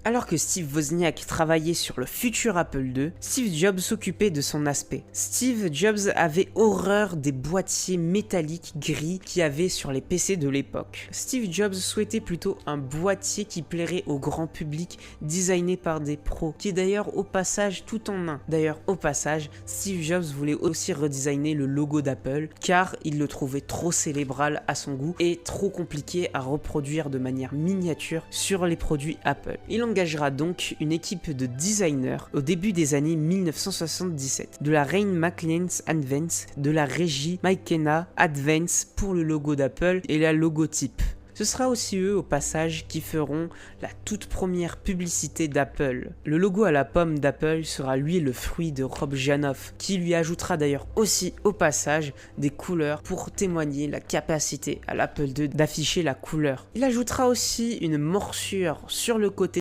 Alors que Steve Wozniak travaillait sur le futur Apple II, Steve Jobs s'occupait de son aspect. Steve Jobs avait horreur des boîtiers métalliques gris qu'il y avait sur les PC de l'époque. Steve Jobs souhaitait plutôt un boîtier qui plairait au grand public, designé par des pros, qui est d'ailleurs au passage tout en un. D'ailleurs, au passage, Steve Jobs voulait aussi redesigner le logo d'Apple, car il le trouvait trop cérébral à son goût et trop compliqué à reproduire de manière miniature sur les produits Apple. Il engagera donc une équipe de designers au début des années 1977, de la Rain McLean's Advance, de la régie McKenna Advance pour le logo d'Apple et la logotype. Ce sera aussi eux, au passage, qui feront la toute première publicité d'Apple. Le logo à la pomme d'Apple sera lui le fruit de Rob Janoff, qui lui ajoutera d'ailleurs aussi, au passage, des couleurs pour témoigner la capacité à l'Apple II d'afficher la couleur. Il ajoutera aussi une morsure sur le côté